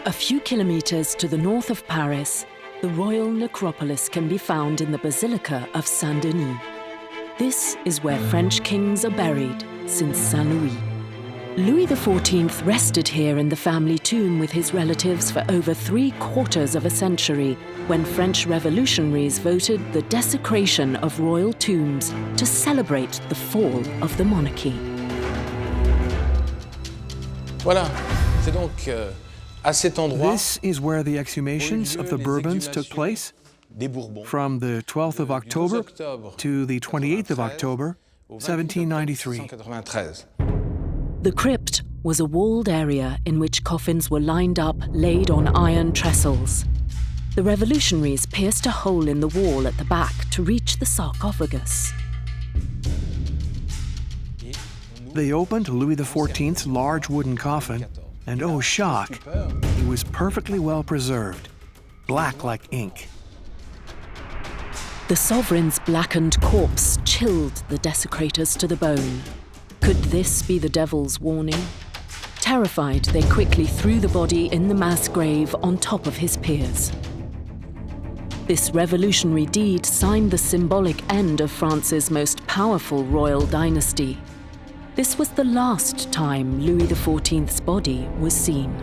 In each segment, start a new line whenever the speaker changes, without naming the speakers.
A few kilometers to the north of Paris, the royal necropolis can be found in the Basilica of Saint-Denis. This is where French kings are buried since Saint Louis. Louis XIV rested here in the family tomb with his relatives for over 3/4 of a century, when French revolutionaries voted the desecration of royal tombs to celebrate the fall of the monarchy.
Voilà, c'est donc à cet endroit.
This is where the exhumations of the Bourbons took place, from the 12th of October to the 28th of October, 1793.
The crypt was a walled area in which coffins were lined up, laid on iron trestles. The revolutionaries pierced a hole in the wall at the back to reach the sarcophagus.
They opened Louis XIV's large wooden coffin, and oh shock, he was perfectly well preserved, black like ink.
The sovereign's blackened corpse chilled the desecrators to the bone. Could this be the devil's warning? Terrified, they quickly threw the body in the mass grave on top of his peers. This revolutionary deed signed the symbolic end of France's most powerful royal dynasty. This was the last time Louis XIV's body was seen.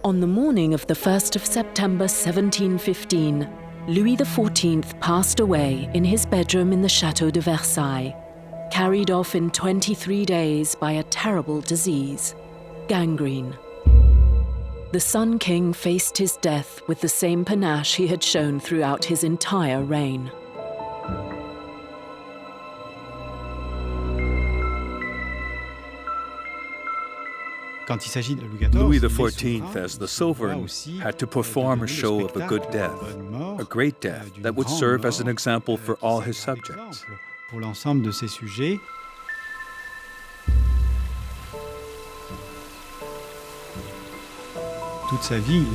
On the morning of the 1st of September 1715, Louis XIV passed away in his bedroom in the Chateau of Versailles, carried off in 23 days by a terrible disease, gangrene. The Sun King faced his death with the same panache he had shown throughout his entire reign.
Louis XIV, as the sovereign, had to perform a show of a good death, a great death that would serve as an example for all his subjects.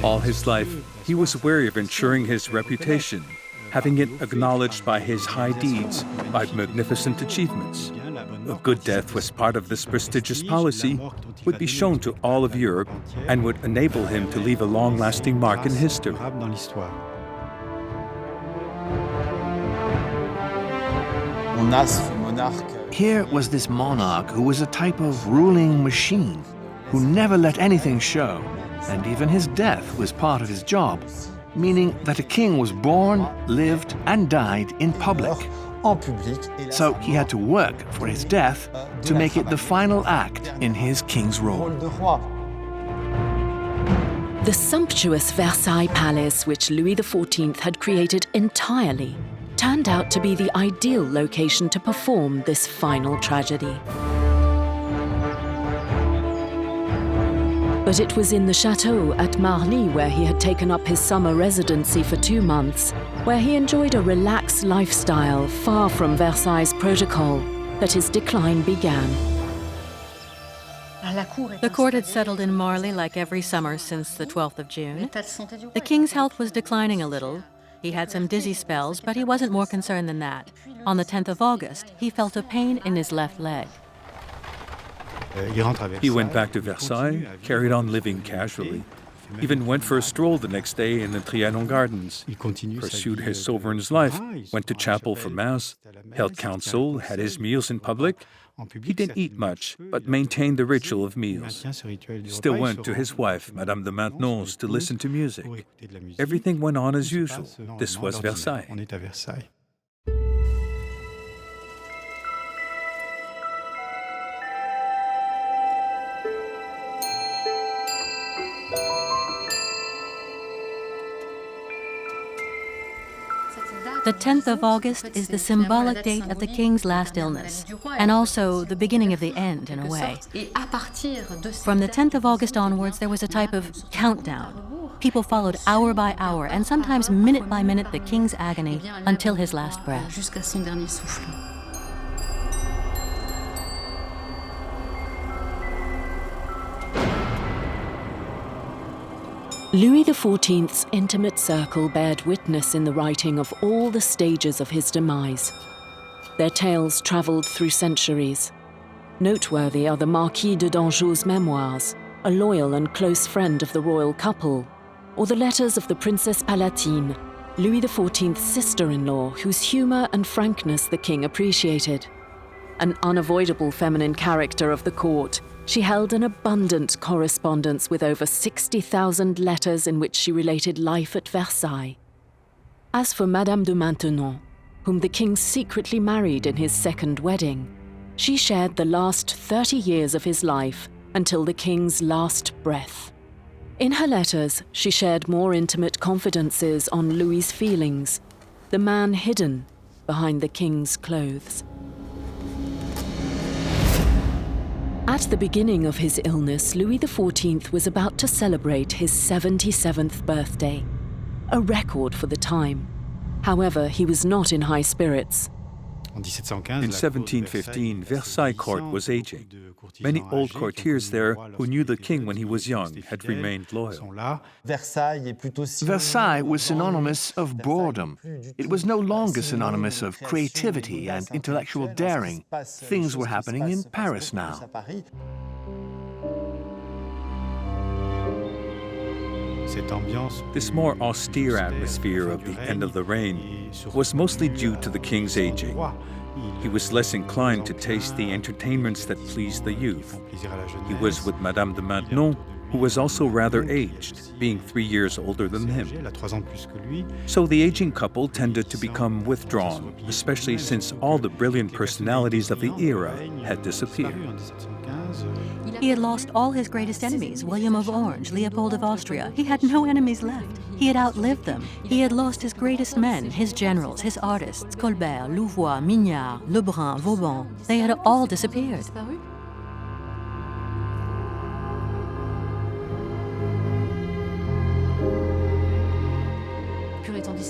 All his life, he was wary of ensuring his reputation, having it acknowledged by his high deeds, by magnificent achievements. A good death was part of this prestigious policy, would be shown to all of Europe, and would enable him to leave a long-lasting mark in history.
Here was this monarch who was a type of ruling machine, who never let anything show, and even his death was part of his job, meaning that a king was born, lived, and died in public. So he had to work for his death to make it the final act in his king's role.
The sumptuous Versailles Palace, which Louis XIV had created entirely, turned out to be the ideal location to perform this final tragedy. But it was in the chateau at Marly, where he had taken up his summer residency for 2 months, where he enjoyed a relaxed lifestyle far from Versailles' protocol, that his decline began.
The court had settled in Marly like every summer since the 12th of June. The king's health was declining a little. He had some dizzy spells, but he wasn't more concerned than that. On the 10th of August, he felt a pain in his left leg.
He went back to Versailles, carried on living casually, even went for a stroll the next day in the Trianon Gardens, pursued his sovereign's life, went to chapel for Mass, held council, had his meals in public. He didn't eat much, but maintained the ritual of meals. Still went to his wife, Madame de Maintenon's, to listen to music. Everything went on as usual. This was Versailles.
The 10th of August is the symbolic date of the king's last illness, and also the beginning of the end, in a way. From the 10th of August onwards, there was a type of countdown. People followed hour by hour, and sometimes minute by minute, the king's agony until his last breath.
Louis XIV's intimate circle bared witness in the writing of all the stages of his demise. Their tales travelled through centuries. Noteworthy are the Marquis de Danjou's memoirs, a loyal and close friend of the royal couple, or the letters of the Princess Palatine, Louis XIV's sister-in-law, whose humour and frankness the king appreciated. An unavoidable feminine character of the court, she held an abundant correspondence with over 60,000 letters in which she related life at Versailles. As for Madame de Maintenon, whom the king secretly married in his second wedding, she shared the last 30 years of his life until the king's last breath. In her letters, she shared more intimate confidences on Louis's feelings, the man hidden behind the king's clothes. At the beginning of his illness, Louis XIV was about to celebrate his 77th birthday, a record for the time. However, he was not in high spirits.
In 1715, Versailles court was aging. Many old courtiers there who knew the king when he was young had remained loyal.
Versailles was synonymous of boredom. It was no longer synonymous of creativity and intellectual daring. Things were happening in Paris now.
This more austere atmosphere of the end of the reign was mostly due to the king's aging. He was less inclined to taste the entertainments that pleased the youth. He was with Madame de Maintenon, who was also rather aged, being 3 years older than him. So the aging couple tended to become withdrawn, especially since all the brilliant personalities of the era had disappeared.
He had lost all his greatest enemies, William of Orange, Leopold of Austria. He had no enemies left. He had outlived them. He had lost his greatest men, his generals, his artists, Colbert, Louvois, Mignard, Lebrun, Vauban. They had all disappeared.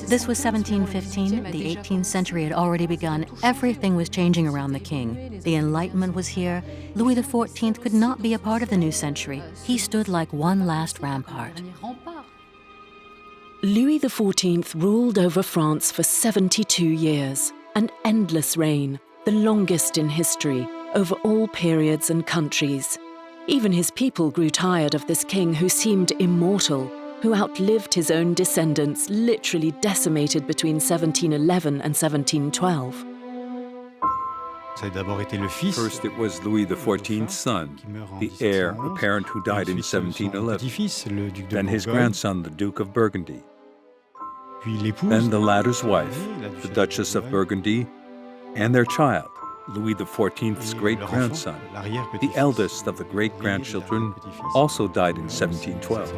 This was 1715. The 18th century had already begun. Everything was changing around the king. The Enlightenment was here. Louis XIV could not be a part of the new century. He stood like one last rampart.
Louis XIV ruled over France for 72 years, an endless reign, the longest in history, over all periods and countries. Even his people grew tired of this king who seemed immortal, who outlived his own descendants, literally decimated between 1711 and 1712.
First, it was Louis XIV's son, the heir apparent who died in 1711. Then his grandson, the Duke of Burgundy. Then the latter's wife, the Duchess of Burgundy, and their child, Louis XIV's great-grandson, the eldest of the great-grandchildren, also died in 1712.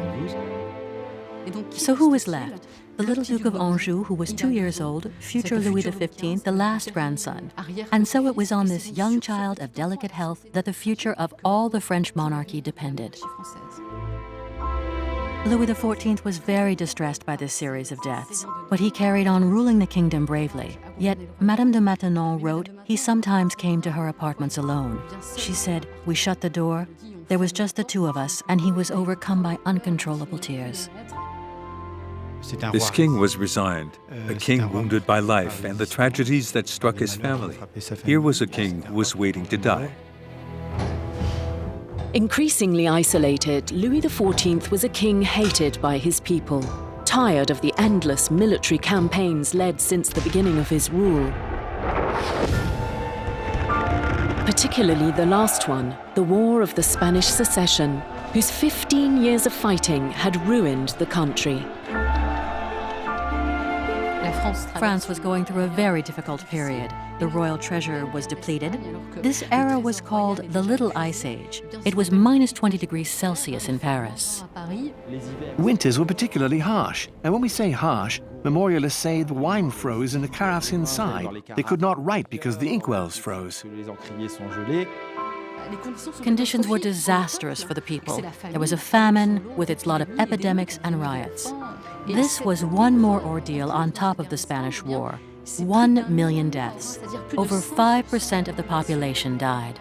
So who was left? The little Duke of Anjou, who was 2 years old, future Louis XV, the last grandson. And so it was on this young child of delicate health that the future of all the French monarchy depended. Louis XIV was very distressed by this series of deaths, but he carried on ruling the kingdom bravely. Yet, Madame de Maintenon wrote he sometimes came to her apartments alone. She said, "We shut the door. There was just the two of us, and he was overcome by uncontrollable tears."
This king was resigned, a king wounded by life and the tragedies that struck his family. Here was a king who was waiting to die.
Increasingly isolated, Louis XIV was a king hated by his people, tired of the endless military campaigns led since the beginning of his rule. Particularly the last one, the War of the Spanish Succession, whose 15 years of fighting had ruined the country.
France was going through a very difficult period. The royal treasure was depleted. This era was called the Little Ice Age. It was minus 20 degrees Celsius in Paris.
Winters were particularly harsh, and when we say harsh, memorialists say the wine froze in the carafes inside. They could not write because the inkwells froze.
Conditions were disastrous for the people. There was a famine with its lot of epidemics and riots. This was one more ordeal on top of the Spanish War. 1 million deaths. Over 5% of the population died.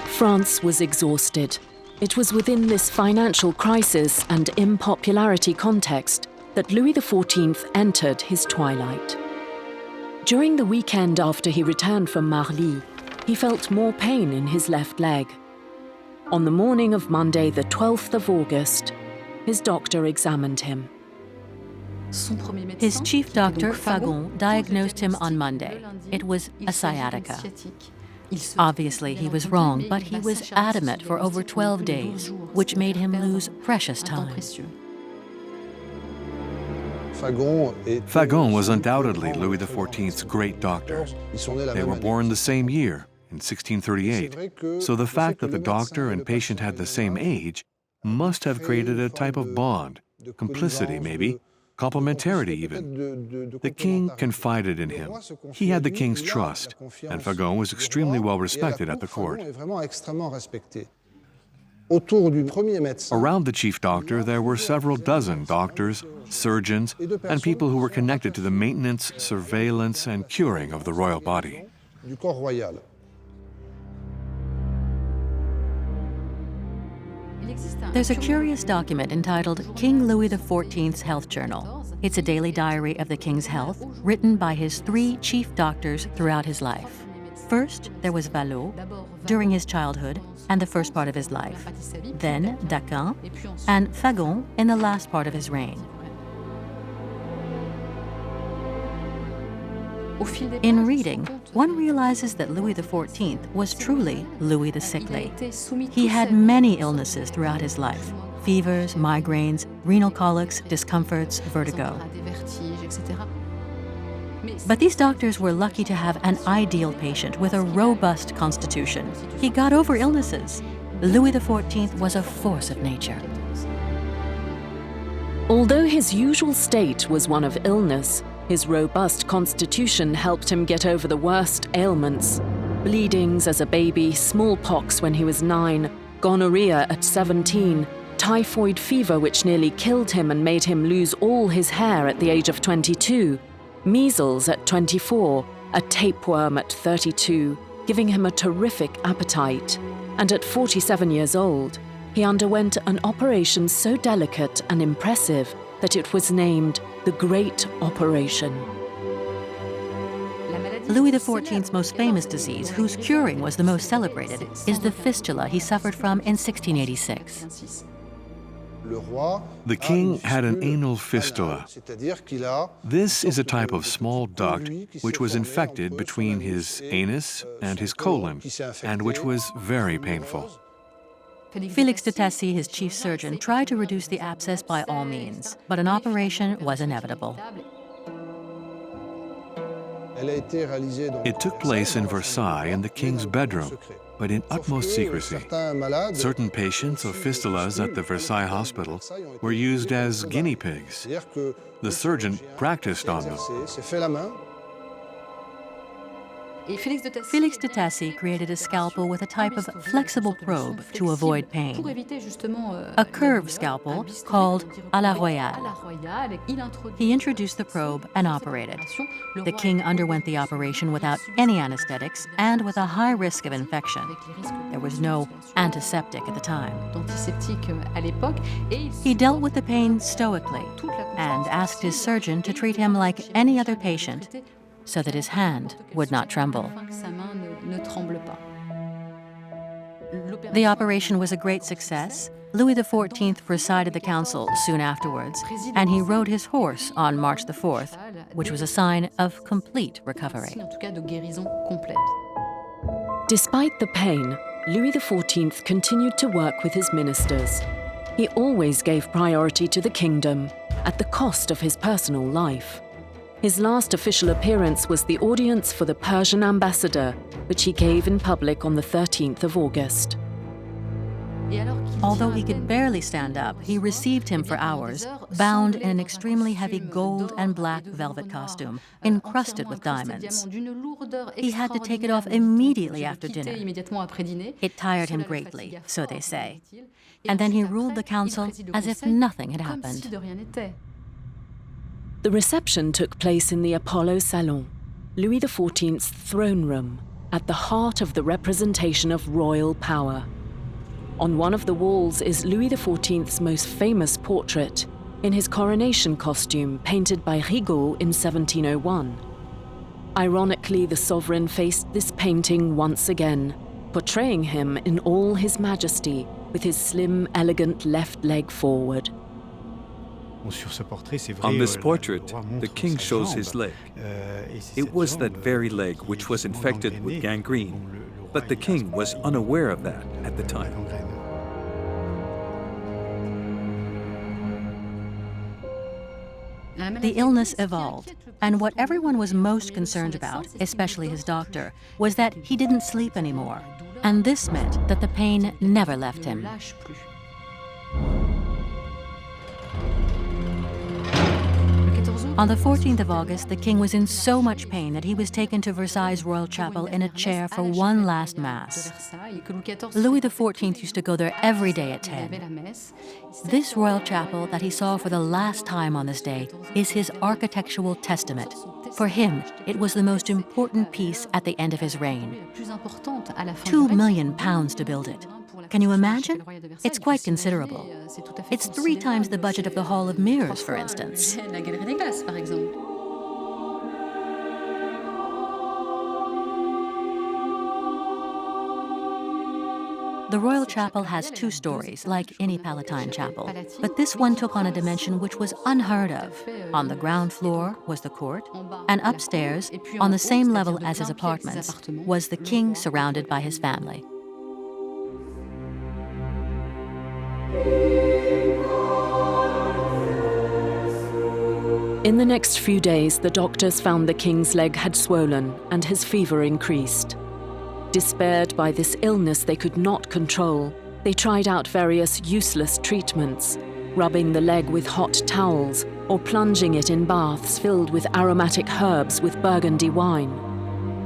France was exhausted. It was within this financial crisis and impopularity context that Louis XIV entered his twilight. During the weekend after he returned from Marly, he felt more pain in his left leg. On the morning of Monday, the 12th of August, his doctor examined him.
His chief doctor, Fagon, diagnosed him on Monday. It was a sciatica. Obviously, he was wrong, but he was adamant for over 12 days, which made him lose precious time.
Fagon was undoubtedly Louis XIV's great doctor. They were born the same year, in 1638, so the fact that the doctor and patient had the same age must have created a type of bond, complicity maybe, complementarity even. The king confided in him. He had the king's trust, and Fagon was extremely well respected at the court. Around the chief doctor, there were several dozen doctors, surgeons, and people who were connected to the maintenance, surveillance, and curing of the royal body.
There's a curious document entitled King Louis XIV's Health Journal. It's a daily diary of the king's health, written by his 3 chief doctors throughout his life. First, there was Vallot, during his childhood and the first part of his life. Then Daquin, and Fagon in the last part of his reign. In reading, one realizes that Louis XIV was truly Louis the Sickly. He had many illnesses throughout his life: fevers, migraines, renal colics, discomforts, vertigo. But these doctors were lucky to have an ideal patient with a robust constitution. He got over illnesses. Louis XIV was a force of nature.
Although his usual state was one of illness, his robust constitution helped him get over the worst ailments: bleedings as a baby, smallpox when he was 9, gonorrhea at 17, typhoid fever which nearly killed him and made him lose all his hair at the age of 22, measles at 24, a tapeworm at 32, giving him a terrific appetite. And at 47 years old, he underwent an operation so delicate and impressive that it was named the Great Operation.
Louis XIV's most famous disease, whose curing was the most celebrated, is the fistula he suffered from in 1686.
The king had an anal fistula. This is a type of small duct which was infected between his anus and his colon, and which was very painful.
Félix de Tassy, his chief surgeon, tried to reduce the abscess by all means, but an operation was inevitable.
It took place in Versailles in the king's bedroom, but in utmost secrecy. Certain patients of fistulas at the Versailles hospital were used as guinea pigs. The surgeon practiced on them.
Félix de Tassy created a scalpel with a type of flexible probe to avoid pain. A curved scalpel called à la royale. He introduced the probe and operated. The king underwent the operation without any anesthetics and with a high risk of infection. There was no antiseptic at the time. He dealt with the pain stoically and asked his surgeon to treat him like any other patient, so that his hand would not tremble. The operation was a great success. Louis XIV presided the council soon afterwards, and he rode his horse on March the 4th, which was a sign of complete recovery.
Despite the pain, Louis XIV continued to work with his ministers. He always gave priority to the kingdom, at the cost of his personal life. His last official appearance was the audience for the Persian ambassador, which he gave in public on the 13th of August.
Although he could barely stand up, he received him for hours, bound in an extremely heavy gold and black velvet costume, encrusted with diamonds. He had to take it off immediately after dinner. It tired him greatly, so they say. And then he ruled the council as if nothing had happened.
The reception took place in the Apollo Salon, Louis XIV's throne room, at the heart of the representation of royal power. On one of the walls is Louis XIV's most famous portrait, in his coronation costume painted by Rigaud in 1701. Ironically, the sovereign faced this painting once again, portraying him in all his majesty with his slim, elegant left leg forward.
On this portrait, the king shows his leg. It was that very leg which was infected with gangrene, but the king was unaware of that at the time.
The illness evolved, and what everyone was most concerned about, especially his doctor, was that he didn't sleep anymore, and this meant that the pain never left him. On the 14th of August, the king was in so much pain that he was taken to Versailles' royal chapel in a chair for one last mass. Louis XIV used to go there every day at 10. This royal chapel that he saw for the last time on this day is his architectural testament. For him, it was the most important piece at the end of his reign. £2 million to build it. Can you imagine? It's quite considerable. It's 3 times the budget of the Hall of Mirrors, for instance. The Royal Chapel has 2 stories, like any Palatine chapel, but this one took on a dimension which was unheard of. On the ground floor was the court, and upstairs, on the same level as his apartments, was the king surrounded by his family.
In the next few days, the doctors found the king's leg had swollen and his fever increased. Despaired by this illness they could not control, they tried out various useless treatments, rubbing the leg with hot towels or plunging it in baths filled with aromatic herbs with Burgundy wine.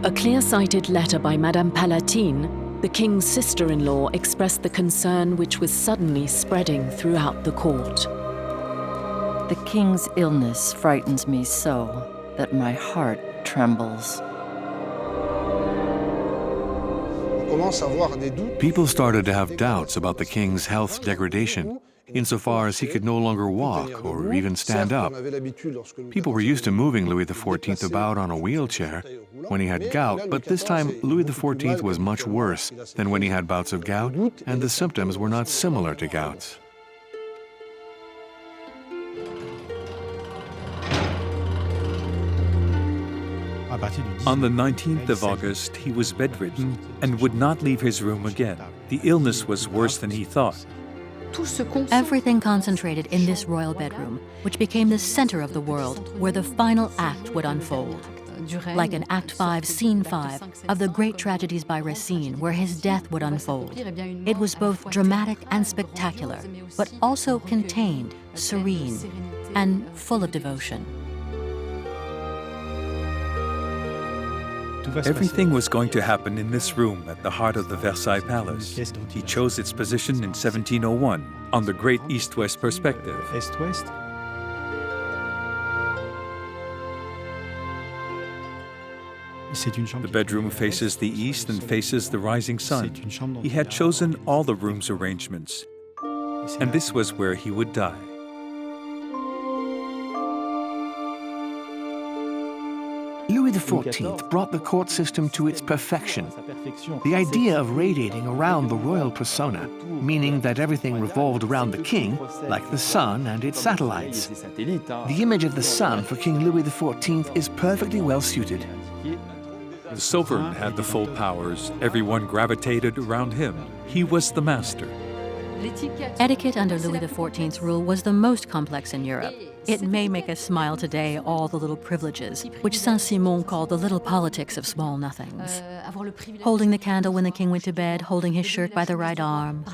A clear-sighted letter by Madame Palatine, the king's sister-in-law, expressed the concern which was suddenly spreading throughout the court.
The king's illness frightens me so that my heart trembles.
People started to have doubts about the king's health degradation, insofar as he could no longer walk or even stand up. People were used to moving Louis XIV about on a wheelchair when he had gout, but this time Louis XIV was much worse than when he had bouts of gout, and the symptoms were not similar to gouts.
On the 19th of August, he was bedridden and would not leave his room again. The illness was worse than he thought.
Everything concentrated in this royal bedroom, which became the center of the world where the final act would unfold. Like an Act 5, Scene 5 of the great tragedies by Racine, where his death would unfold. It was both dramatic and spectacular, but also contained, serene, and full of devotion.
Everything was going to happen in this room at the heart of the Versailles Palace. He chose its position in 1701 on the great east-west perspective. The bedroom faces the east and faces the rising sun. He had chosen all the room's arrangements, and this was where he would die.
Louis XIV brought the court system to its perfection. The idea of radiating around the royal persona, meaning that everything revolved around the king, like the sun and its satellites. The image of the sun for King Louis XIV is perfectly well suited.
The sovereign had the full powers. Everyone gravitated around him. He was the master.
Etiquette under Louis XIV's rule was the most complex in Europe. It may make us smile today, all the little privileges, which Saint-Simon called the little politics of small nothings. Holding the candle when the king went to bed, holding his shirt by the right arm.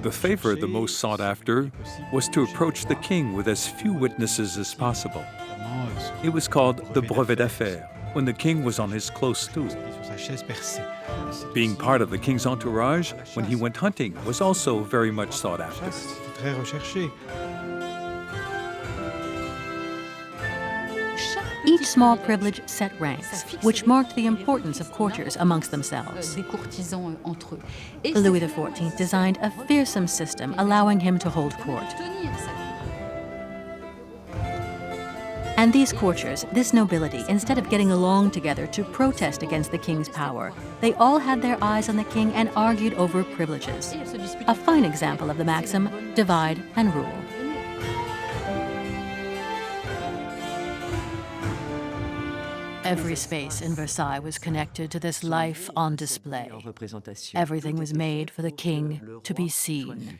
The favor the most sought after was to approach the king with as few witnesses as possible. It was called the brevet d'affaires, when the king was on his close stool. Being part of the king's entourage when he went hunting was also very much sought after.
Each small privilege set ranks, which marked the importance of courtiers amongst themselves. Louis XIV designed a fearsome system allowing him to hold court. And these courtiers, this nobility, instead of getting along together to protest against the king's power, they all had their eyes on the king and argued over privileges. A fine example of the maxim, divide and rule. Every space in Versailles was connected to this life on display. Everything was made for the king to be seen.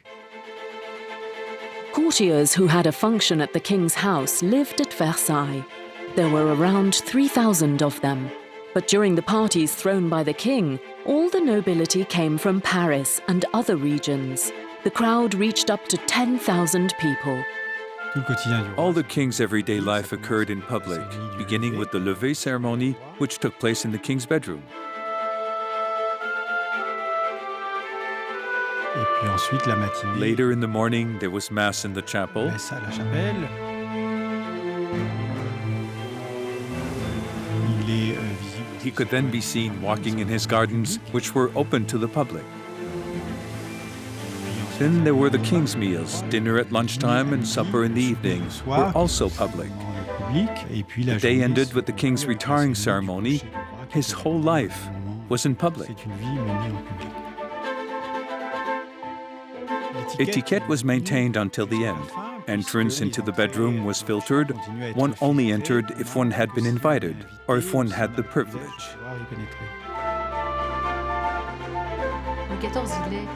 Courtiers who had a function at the king's house lived at Versailles. There were around 3,000 of them. But during the parties thrown by the king, all the nobility came from Paris and other regions. The crowd reached up to 10,000 people.
All the king's everyday life occurred in public, beginning with the lever ceremony, which took place in the king's bedroom. Later in the morning, there was mass in the chapel. He could then be seen walking in his gardens, which were open to the public. Then there were the king's meals. Dinner at lunchtime and supper in the evening were also public. The day ended with the king's retiring ceremony. His whole life was in public. Etiquette was maintained until the end. Entrance into the bedroom was filtered. One only entered if one had been invited or if one had the privilege.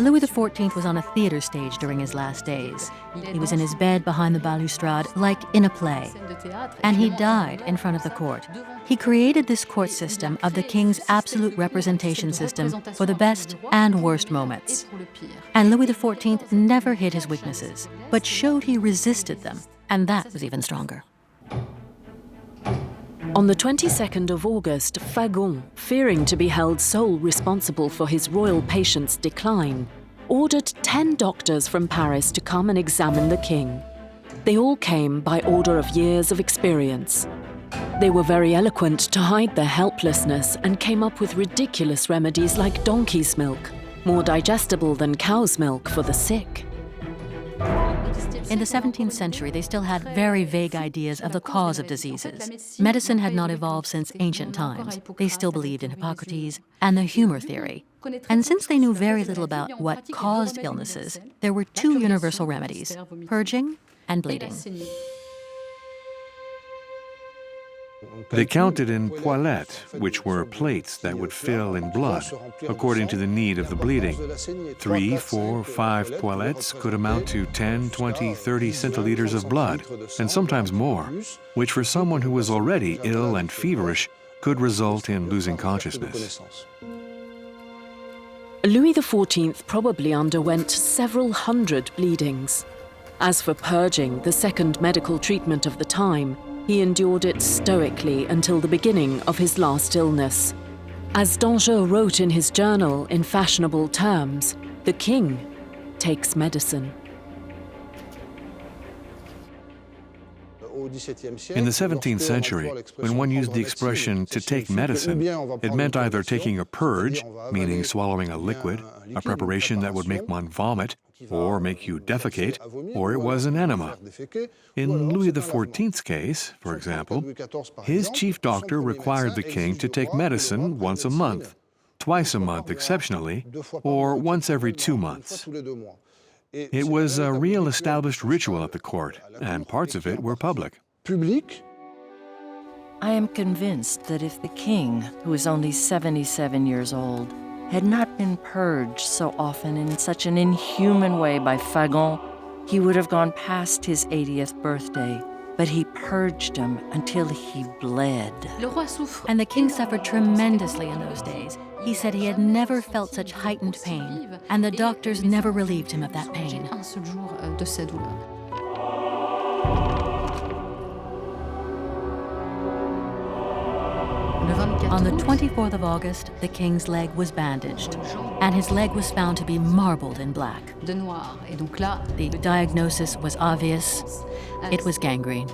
Louis XIV was on a theater stage during his last days. He was in his bed behind the balustrade, like in a play. And he died in front of the court. He created this court system of the king's absolute representation system for the best and worst moments. And Louis XIV never hid his weaknesses, but showed he resisted them, and that was even stronger.
On the 22nd of August, Fagon, fearing to be held sole responsible for his royal patient's decline, ordered 10 doctors from Paris to come and examine the king. They all came by order of years of experience. They were very eloquent to hide their helplessness and came up with ridiculous remedies like donkey's milk, more digestible than cow's milk for the sick.
In the 17th century, they still had very vague ideas of the cause of diseases. Medicine had not evolved since ancient times. They still believed in Hippocrates and the humor theory. And since they knew very little about what caused illnesses, there were 2 universal remedies, purging and bleeding.
They counted in poilettes, which were plates that would fill in blood, according to the need of the bleeding. 3, 4, 5 poilettes could amount to 10, 20, 30 centiliters of blood, and sometimes more, which for someone who was already ill and feverish could result in losing consciousness.
Louis XIV probably underwent several hundred bleedings. As for purging, the second medical treatment of the time, he endured it stoically until the beginning of his last illness. As Dangeau wrote in his journal in fashionable terms, the king takes medicine.
In the 17th century, when one used the expression to take medicine, it meant either taking a purge, meaning swallowing a liquid, a preparation that would make one vomit, or make you defecate, or it was an enema. In Louis XIV's case, for example, his chief doctor required the king to take medicine once a month, twice a month exceptionally, or once every 2 months. It was a real established ritual at the court, and parts of it were public.
I am convinced that if the king, who is only 77 years old, had not been purged so often in such an inhuman way by Fagon, he would have gone past his 80th birthday. But he purged him until he bled.
And the king suffered tremendously in those days. He said he had never felt such heightened pain, and the doctors never relieved him of that pain. On the 24th of August, the king's leg was bandaged, and his leg was found to be marbled in black. The diagnosis was obvious. It was gangrene.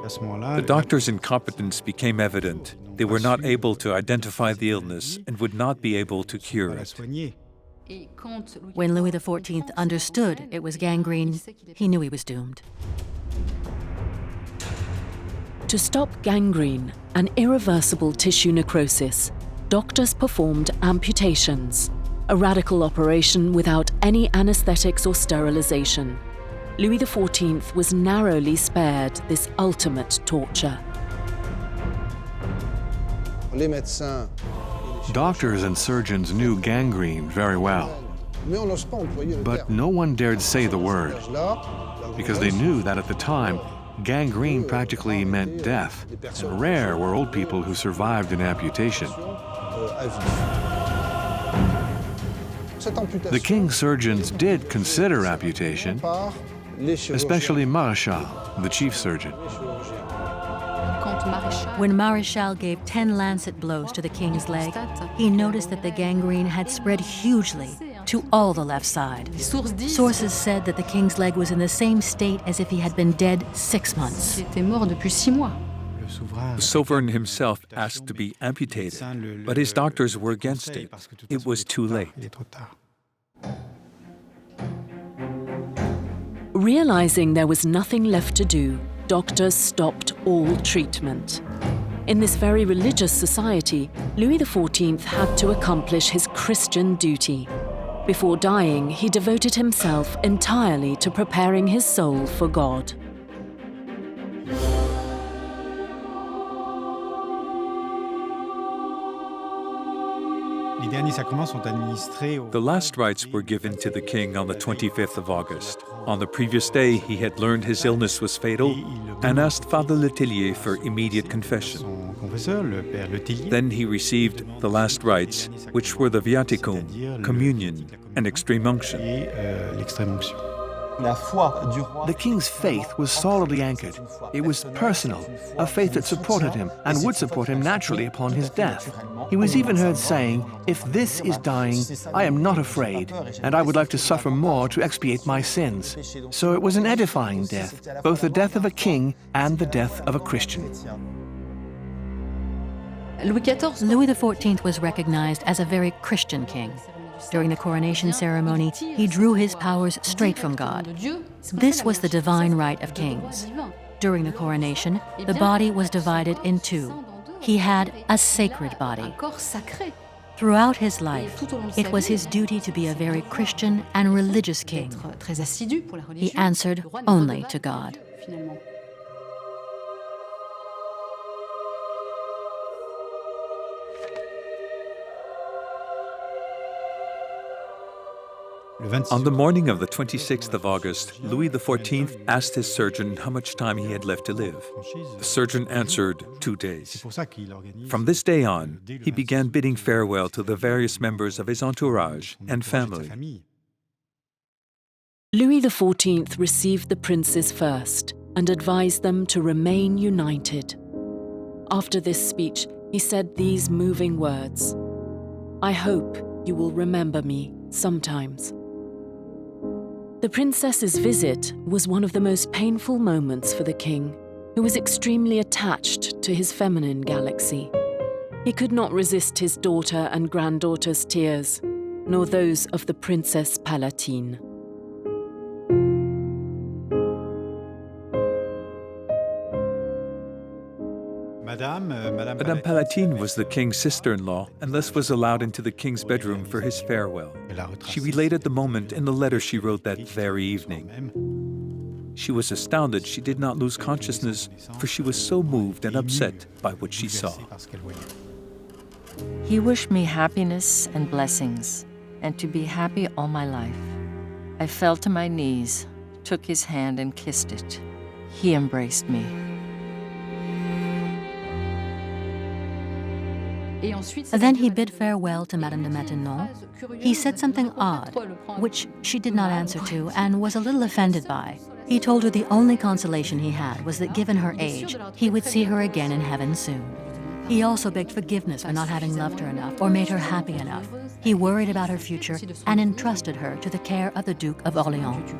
The doctor's incompetence became evident. They were not able to identify the illness and would not be able to cure it.
When Louis XIV understood it was gangrene, he knew he was doomed.
To stop gangrene, an irreversible tissue necrosis, doctors performed amputations, a radical operation without any anesthetics or sterilization. Louis XIV was narrowly spared this ultimate torture.
Doctors and surgeons knew gangrene very well, but no one dared say the word, because they knew that at the time, gangrene practically meant death, and rare were old people who survived an amputation. The king's surgeons did consider amputation, especially Maréchal, the chief surgeon.
When Maréchal gave 10 lancet blows to the king's leg, he noticed that the gangrene had spread hugely to all the left side. Sources said that the king's leg was in the same state as if he had been dead 6 months.
The sovereign himself asked to be amputated, but his doctors were against it. It was too late.
Realizing there was nothing left to do, doctors stopped all treatment. In this very religious society, Louis XIV had to accomplish his Christian duty. Before dying, he devoted himself entirely to preparing his soul for God.
The last rites were given to the king on the 25th of August. On the previous day, he had learned his illness was fatal and asked Father Letellier for immediate confession. Then he received the last rites, which were the viaticum, communion, and extreme unction.
The king's faith was solidly anchored. It was personal, a faith that supported him and would support him naturally upon his death. He was even heard saying, "If this is dying, I am not afraid, and I would like to suffer more to expiate my sins." So it was an edifying death, both the death of a king and the death of a Christian.
Louis XIV was recognized as a very Christian king. During the coronation ceremony, he drew his powers straight from God. This was the divine right of kings. During the coronation, the body was divided in two. He had a sacred body. Throughout his life, it was his duty to be a very Christian and religious king. He answered only to God.
On the morning of the 26th of August, Louis XIV asked his surgeon how much time he had left to live. The surgeon answered 2 days. From this day on, he began bidding farewell to the various members of his entourage and family.
Louis XIV received the princes first and advised them to remain united. After this speech, he said these moving words: "I hope you will remember me sometimes." The princess's visit was one of the most painful moments for the king, who was extremely attached to his feminine galaxy. He could not resist his daughter and granddaughter's tears, nor those of the Princess Palatine.
Madame Palatine was the king's sister-in-law and thus was allowed into the king's bedroom for his farewell. She related the moment in the letter she wrote that very evening. She was astounded she did not lose consciousness, for she was so moved and upset by what she saw.
He wished me happiness and blessings, and to be happy all my life. I fell to my knees, took his hand and kissed it. He embraced me.
Then he bid farewell to Madame de Maintenon. He said something odd, which she did not answer to and was a little offended by. He told her the only consolation he had was that given her age, he would see her again in heaven soon. He also begged forgiveness for not having loved her enough or made her happy enough. He worried about her future and entrusted her to the care of the Duke of Orléans.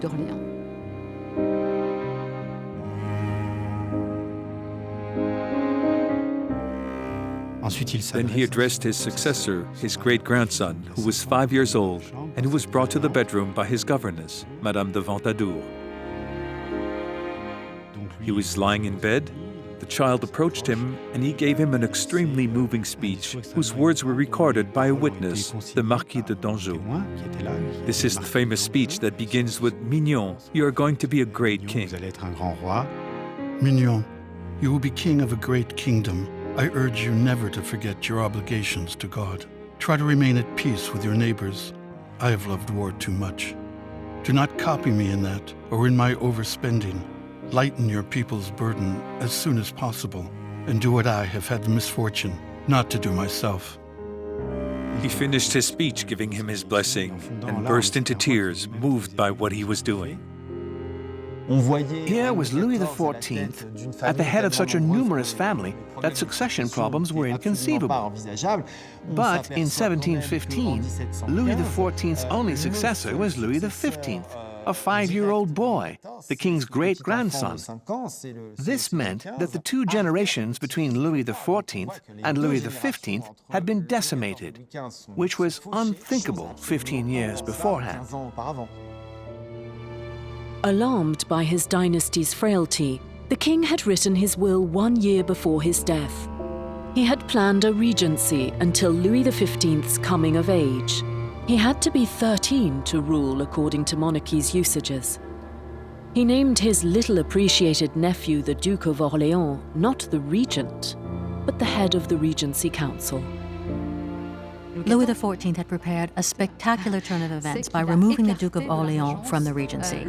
Then he addressed his successor, his great-grandson, who was 5 years old and who was brought to the bedroom by his governess, Madame de Ventadour. He was lying in bed. The child approached him and he gave him an extremely moving speech whose words were recorded by a witness, the Marquis de Dangeau. This is the famous speech that begins with, "Mignon, you are going to be a great king."
Mignon, you will be king of a great kingdom. I urge you never to forget your obligations to God. Try to remain at peace with your neighbors. I have loved war too much. Do not copy me in that or in my overspending. Lighten your people's burden as soon as possible, and do what I have had the misfortune not to do myself.
He finished his speech giving him his blessing and burst into tears, moved by what he was doing.
Here was Louis XIV at the head of such a numerous family that succession problems were inconceivable. But in 1715, Louis XIV's only successor was Louis XV, a 5-year-old boy, the king's great-grandson. This meant that the 2 generations between Louis XIV and Louis XV had been decimated, which was unthinkable 15 years beforehand.
Alarmed by his dynasty's frailty, the king had written his will 1 year before his death. He had planned a regency until Louis XV's coming of age. He had to be 13 to rule according to monarchy's usages. He named his little appreciated nephew the Duke of Orléans not the regent, but the head of the Regency Council.
Louis XIV had prepared a spectacular turn of events by removing the Duke of Orléans from the regency.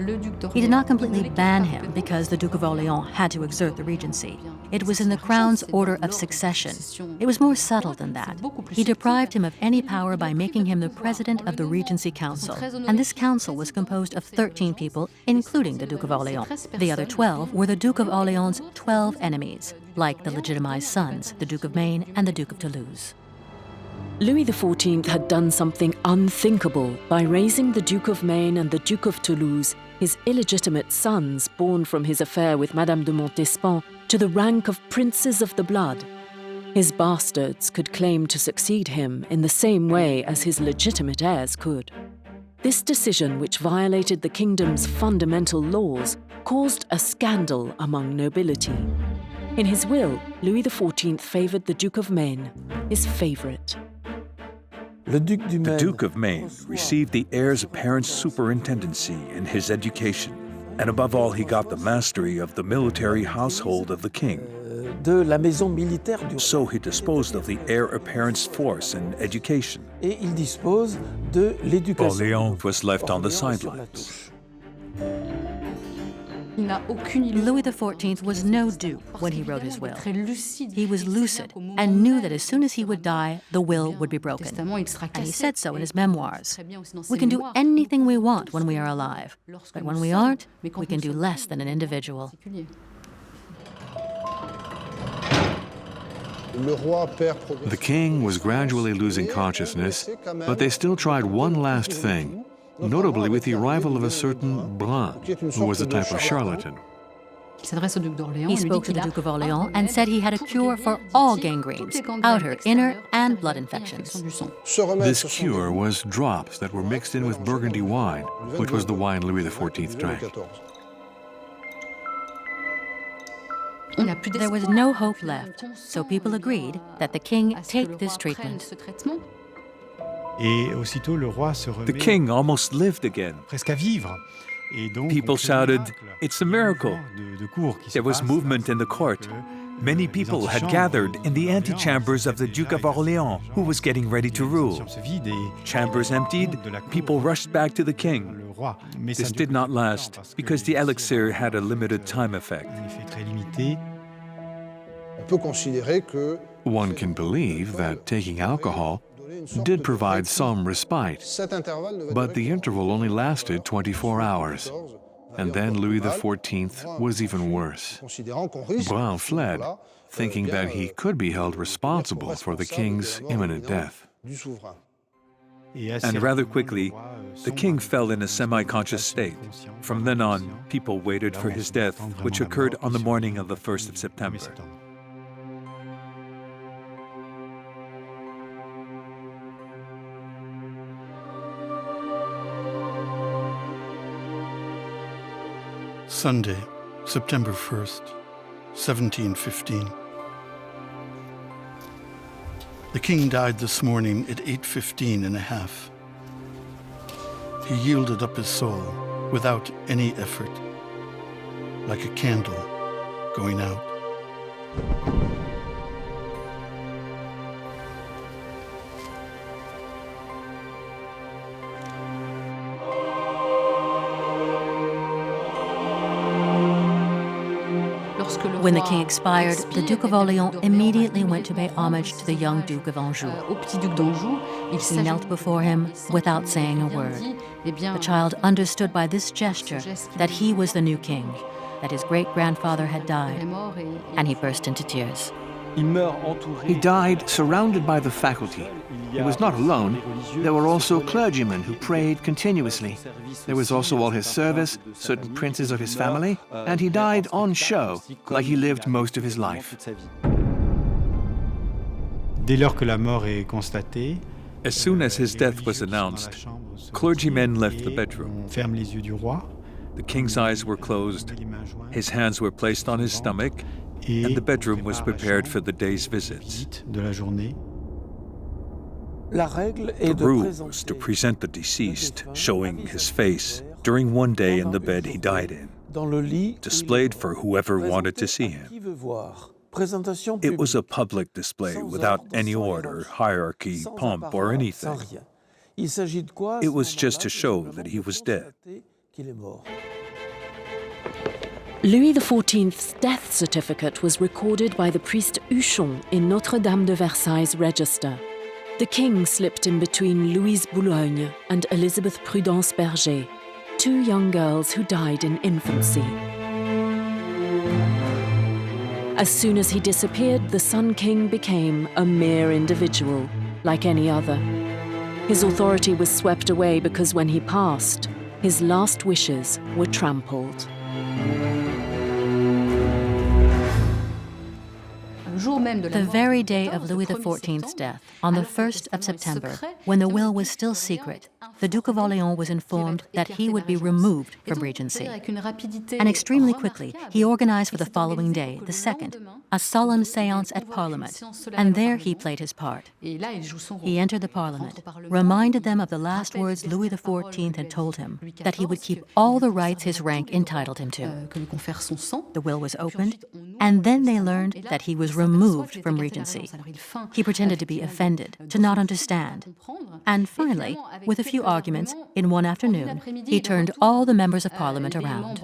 He did not completely ban him because the Duke of Orléans had to exert the regency. It was in the crown's order of succession. It was more subtle than that. He deprived him of any power by making him the president of the Regency Council. And this council was composed of 13 people, including the Duke of Orléans. The other 12 were the Duke of Orléans' 12 enemies, like the legitimized sons, the Duke of Maine and the Duke of Toulouse.
Louis XIV had done something unthinkable by raising the Duke of Maine and the Duke of Toulouse, his illegitimate sons born from his affair with Madame de Montespan, to the rank of princes of the blood. His bastards could claim to succeed him in the same way as his legitimate heirs could. This decision, which violated the kingdom's fundamental laws, caused a scandal among nobility. In his will, Louis XIV favored the Duke of Maine, his favorite.
The Duke of Maine received the heir's apparent superintendency in his education, and above all he got the mastery of the military household of the king. So he disposed of the heir apparent's force and education. Orléans was left on the sidelines.
Louis XIV was no dupe when he wrote his will. He was lucid and knew that as soon as he would die, the will would be broken. And he said so in his memoirs. We can do anything we want when we are alive, but when we aren't, we can do less than an individual.
The king was gradually losing consciousness, but they still tried one last thing, notably with the arrival of a certain Brun, who was a type of charlatan.
He spoke to the Duke of Orléans and said he had a cure for all gangrenes, outer, inner, and blood infections.
This cure was drops that were mixed in with Burgundy wine, which was the wine Louis XIV drank.
There was no hope left, so people agreed that the king take this treatment.
The king almost lived again. People shouted, "It's a miracle." There was movement in the court. Many people had gathered in the antechambers of the Duke of Orléans, who was getting ready to rule. Chambers emptied, people rushed back to the king. This did not last, because the elixir had a limited time effect.
One can believe that taking alcohol did provide some respite, but the interval only lasted 24 hours. And then Louis XIV was even worse. Brun fled, thinking that he could be held responsible for the king's imminent death.
And rather quickly, the king fell in a semi-conscious state. From then on, people waited for his death, which occurred on the morning of the 1st of September.
Sunday, September 1st, 1715. The king died this morning at 8:15 and a half. He yielded up his soul without any effort, like a candle going out.
When the king expired, the Duke of Orléans immediately went to pay homage to the young Duke of Anjou. He knelt before him without saying a word. The child understood by this gesture that he was the new king, that his great-grandfather had died, and he burst into tears.
He died surrounded by the faculty. He was not alone. There were also clergymen who prayed continuously. There was also all his service, certain princes of his family, and he died on show, like he lived most of his life.
As soon as his death was announced, clergymen left the bedroom. The king's eyes were closed, his hands were placed on his stomach, and the bedroom was prepared for the day's visits. The rule was to present the deceased, showing his face, during one day in the bed he died in, displayed for whoever wanted to see him. It was a public display without any order, hierarchy, pomp, or anything. It was just to show that he was dead.
Louis XIV's death certificate was recorded by the priest Huchon in Notre-Dame de Versailles' register. The king slipped in between Louise Boulogne and Elizabeth Prudence Berger, two young girls who died in infancy. As soon as he disappeared, the Sun King became a mere individual, like any other. His authority was swept away because when he passed, his last wishes were trampled.
The very day of Louis XIV's death, on the 1st of September, when the will was still secret, the Duke of Orléans was informed that he would be removed from regency. And extremely quickly, he organized for the following day, the 2nd, a solemn séance at Parliament, and there he played his part. He entered the Parliament, reminded them of the last words Louis XIV had told him, that he would keep all the rights his rank entitled him to. The will was opened, and then they learned that he was removed from regency. He pretended to be offended, to not understand. And finally, with a few arguments, in one afternoon, he turned all the members of Parliament around.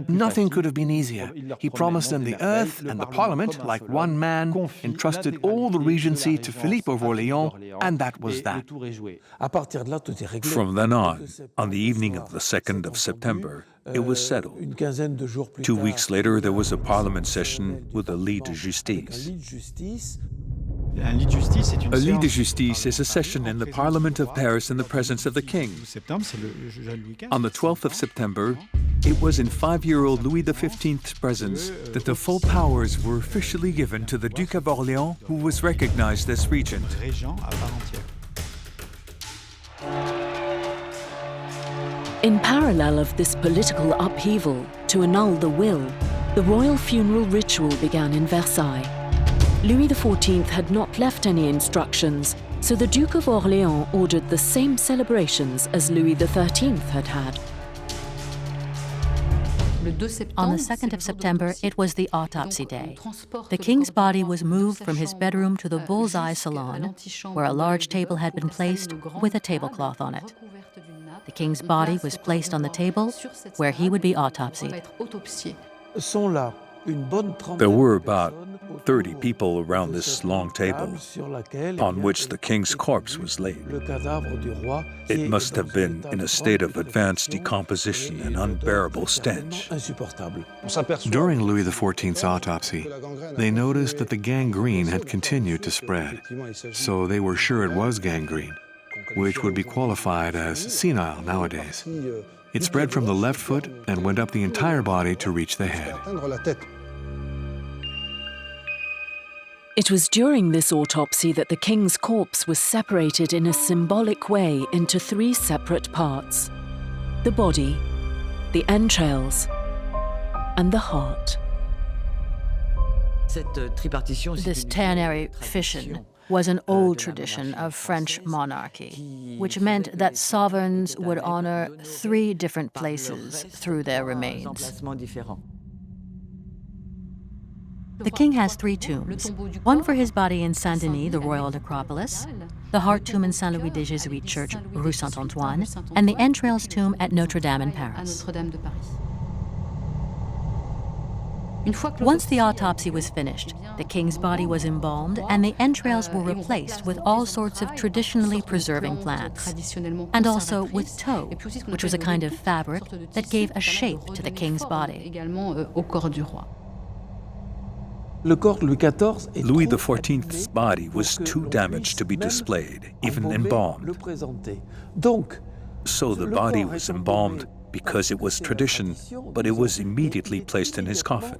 Nothing could have been easier. He promised them the earth and the Parliament like one man, entrusted all the regency to Philippe of Orléans, and that was that.
From then on the evening of the 2nd of September, it was settled. 2 weeks later, there was a parliament session with a lit de justice. A lit de justice is a session in the Parliament of Paris in the presence of the king. On the 12th of September, it was in 5-year-old Louis XV's presence that the full powers were officially given to the Duke of Orléans, who was recognized as regent.
In parallel of this political upheaval, to annul the will, the royal funeral ritual began in Versailles. Louis XIV had not left any instructions, so the Duke of Orléans ordered the same celebrations as Louis XIII had had.
On the 2nd of September, it was the autopsy day. The king's body was moved from his bedroom to the bull's-eye salon, where a large table had been placed with a tablecloth on it. The king's body was placed on the table, where he would be autopsied.
There were about 30 people around this long table, on which the king's corpse was laid. It must have been in a state of advanced decomposition and unbearable stench.
During Louis XIV's autopsy, they noticed that the gangrene had continued to spread, so they were sure it was gangrene, which would be qualified as senile nowadays. It spread from the left foot and went up the entire body to reach the head.
It was during this autopsy that the king's corpse was separated in a symbolic way into 3 separate parts: the body, the entrails, and the heart.
This ternary fission was an old tradition of French monarchy, which meant that sovereigns would honor 3 different places through their remains. The king has 3 tombs, one for his body in Saint-Denis, the royal necropolis, the heart tomb in Saint-Louis des Jésuites Church, Rue Saint-Antoine, and the entrails tomb at Notre Dame in Paris. Once the autopsy was finished, the king's body was embalmed and the entrails were replaced with all sorts of traditionally preserving plants, and also with tow, which was a kind of fabric that gave a shape to the king's body.
Louis XIV's body was too damaged to be displayed, even embalmed. So the body was embalmed because it was tradition, but it was immediately placed in his coffin.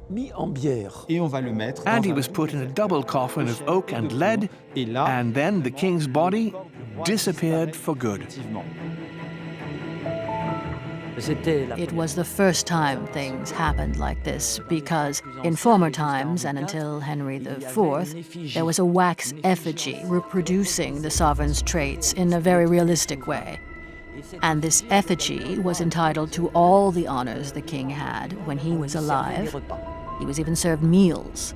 And he was put in a double coffin of oak and lead, and then the king's body disappeared for good.
It was the first time things happened like this, because in former times, and until Henry IV, there was a wax effigy reproducing the sovereign's traits in a very realistic way. And this effigy was entitled to all the honors the king had when he was alive. He was even served meals.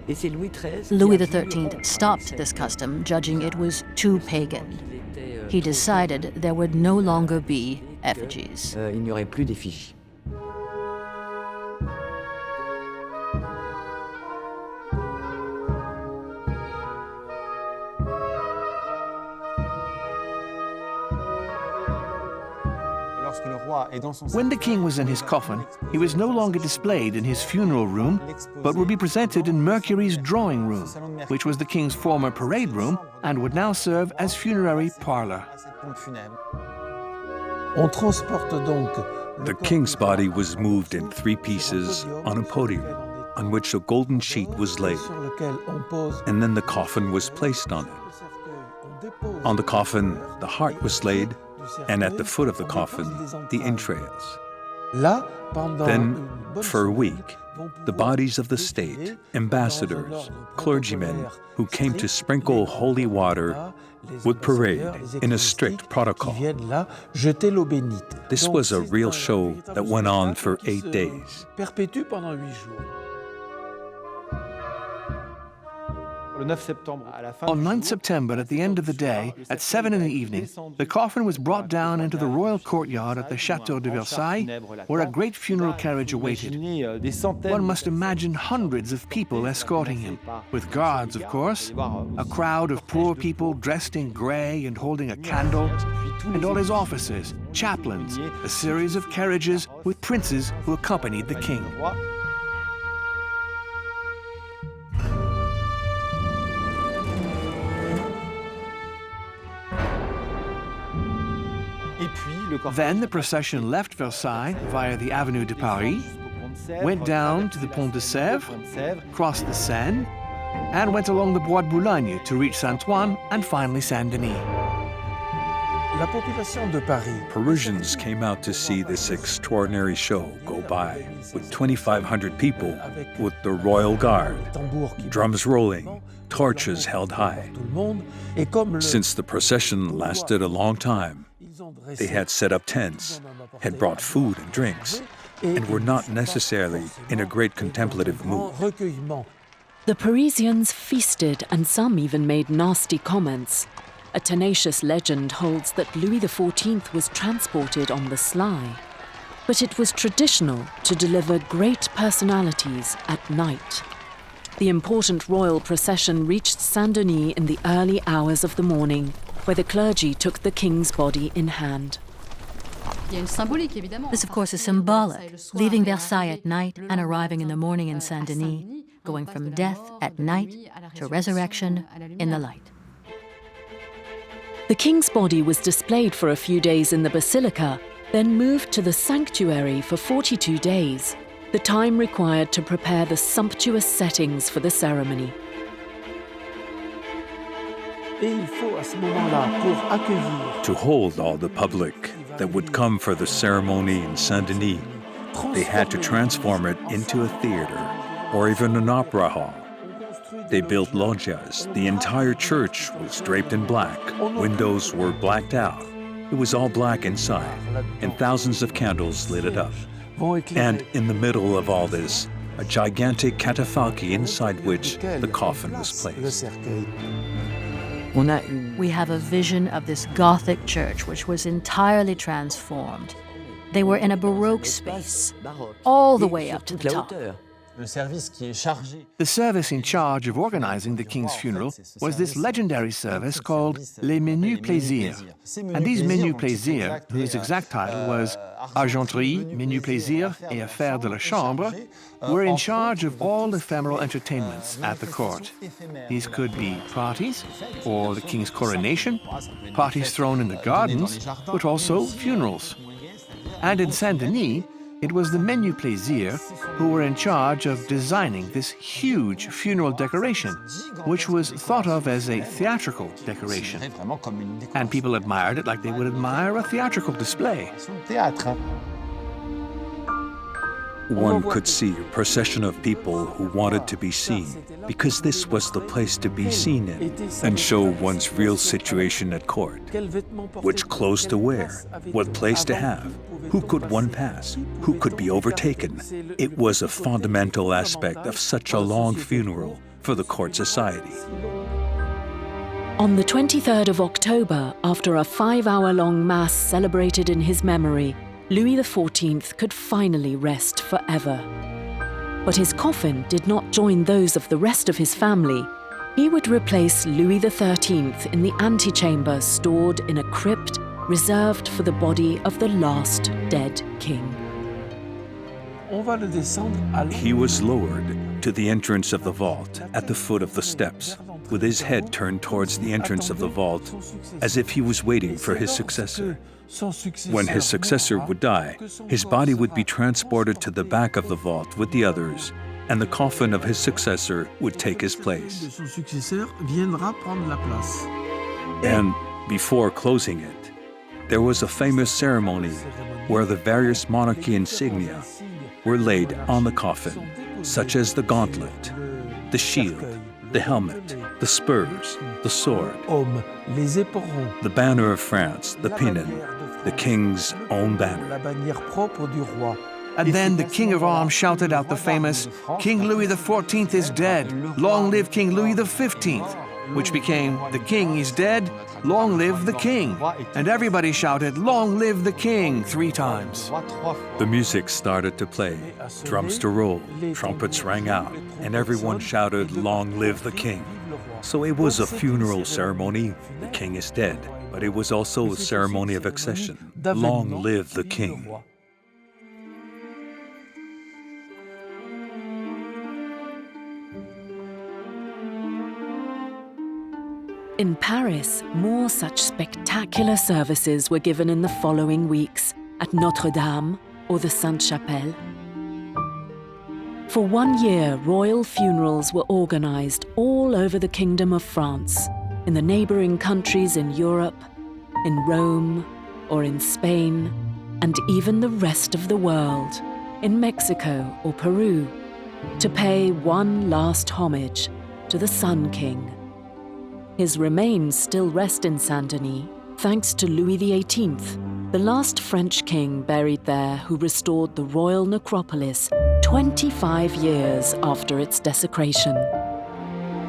Louis XIII stopped this custom, judging it was too pagan. He decided there would no longer be effigies.
When the king was in his coffin, he was no longer displayed in his funeral room, but would be presented in Mercury's drawing room, which was the king's former parade room and would now serve as funerary parlor.
The king's body was moved in 3 pieces on a podium, on which a golden sheet was laid, and then the coffin was placed on it. On the coffin, the heart was laid, and at the foot of the coffin, the entrails. Then, for a week, the bodies of the state, ambassadors, clergymen who came to sprinkle holy water would parade in a strict protocol. This was a real show that went on for 8 days.
On 9 September, at the end of the day, at 7 in the evening, the coffin was brought down into the royal courtyard at the Chateau of Versailles, where a great funeral carriage awaited. One must imagine hundreds of people escorting him, with guards, of course, a crowd of poor people dressed in grey and holding a candle, and all his officers, chaplains, a series of carriages with princes who accompanied the king. Then the procession left Versailles via the Avenue de Paris, went down to the Pont de Sèvres, crossed the Seine, and went along the Bois de Boulogne to reach Saint-Ouen and finally Saint-Denis.
Parisians came out to see this extraordinary show go by, with 2,500 people, with the royal guard, drums rolling, torches held high. Since the procession lasted a long time, they had set up tents, had brought food and drinks, and were not necessarily in a great contemplative mood.
The Parisians feasted, and some even made nasty comments. A tenacious legend holds that Louis XIV was transported on the sly. But it was traditional to deliver great personalities at night. The important royal procession reached Saint-Denis in the early hours of the morning, where the clergy took the king's body in hand.
This, of course, is symbolic, leaving Versailles at night and arriving in the morning in Saint-Denis, going from death at night to resurrection in the light.
The king's body was displayed for a few days in the basilica, then moved to the sanctuary for 42 days, the time required to prepare the sumptuous settings for the ceremony.
To hold all the public that would come for the ceremony in Saint-Denis, They had to transform it into a theater or even an opera hall. They built loggias. The entire church was draped in black. Windows were blacked out. It was all black inside, and thousands of candles lit it up. And in the middle of all this, a gigantic catafalque inside which the coffin was placed.
We have a vision of this Gothic church which was entirely transformed. They were in a Baroque space, all the way up to the top.
The service in charge of organizing the king's funeral was this legendary service called Les Menus Plaisirs. And these Menus Plaisirs, whose exact title was Argenterie, Menus Plaisirs et Affaires de la Chambre, were in charge of all ephemeral entertainments at the court. These could be parties, or the king's coronation, parties thrown in the gardens, but also funerals. And in Saint-Denis, it was the Menus Plaisirs who were in charge of designing this huge funeral decoration, which was thought of as a theatrical decoration. And people admired it like they would admire a theatrical display.
One could see a procession of people who wanted to be seen, because this was the place to be seen in, and show one's real situation at court. Which clothes to wear, what place to have, who could one pass, who could be overtaken. It was a fundamental aspect of such a long funeral for the court society.
On the 23rd of October, after a 5-hour-long mass celebrated in his memory, Louis XIV could finally rest forever. But his coffin did not join those of the rest of his family. He would replace Louis XIII in the antechamber stored in a crypt reserved for the body of the last dead king.
He was lowered to the entrance of the vault at the foot of the steps, with his head turned towards the entrance of the vault, as if he was waiting for his successor. When his successor would die, his body would be transported to the back of the vault with the others, and the coffin of his successor would take his place. And before closing it, there was a famous ceremony where the various monarchy insignia were laid on the coffin, such as the gauntlet, the shield, the helmet, the spurs, the sword, the banner of France, the pennon, the king's own banner.
And then the King of Arms shouted out the famous, "King Louis XIV is dead, long live King Louis XV," which became, "The king is dead, long live the king." And everybody shouted, "Long live the king," 3 times.
The music started to play, drums to roll, trumpets rang out, and everyone shouted, "Long live the king." So it was a funeral ceremony, the king is dead, but it was also a ceremony of accession, long live the king.
In Paris, more such spectacular services were given in the following weeks at Notre Dame or the Sainte-Chapelle. For 1 year, royal funerals were organized all over the Kingdom of France, in the neighboring countries in Europe, in Rome, or in Spain, and even the rest of the world, in Mexico or Peru, to pay one last homage to the Sun King. His remains still rest in Saint-Denis, thanks to Louis XVIII, the last French king buried there who restored the royal necropolis 25 years after its desecration.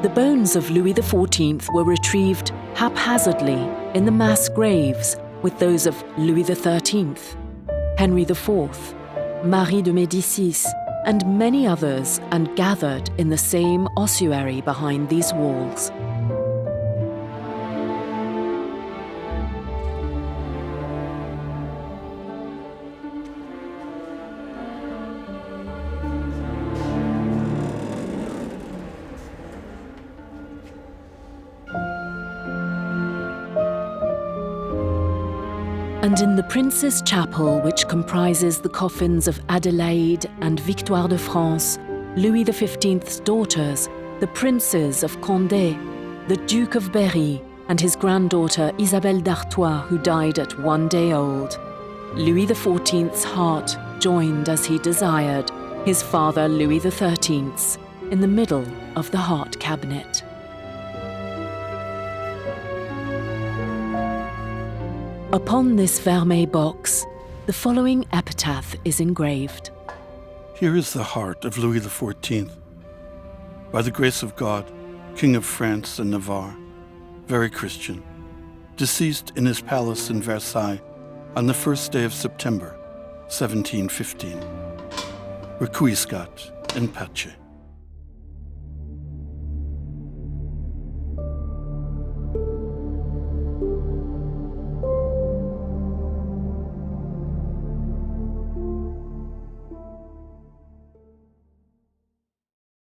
The bones of Louis XIV were retrieved haphazardly in the mass graves with those of Louis XIII, Henry IV, Marie de Médicis, and many others, and gathered in the same ossuary behind these walls. And in the Prince's Chapel, which comprises the coffins of Adélaïde and Victoire de France, Louis XV's daughters, the princes of Condé, the Duke of Berry, and his granddaughter Isabelle d'Artois, who died at 1 day old, Louis XIV's heart joined as he desired his father Louis XIII's in the middle of the heart cabinet. Upon this vermeil box, the following epitaph is engraved.
Here is the heart of Louis XIV. By the grace of God, King of France and Navarre, very Christian, deceased in his palace in Versailles on the 1st day of September, 1715. Requiescat in pace.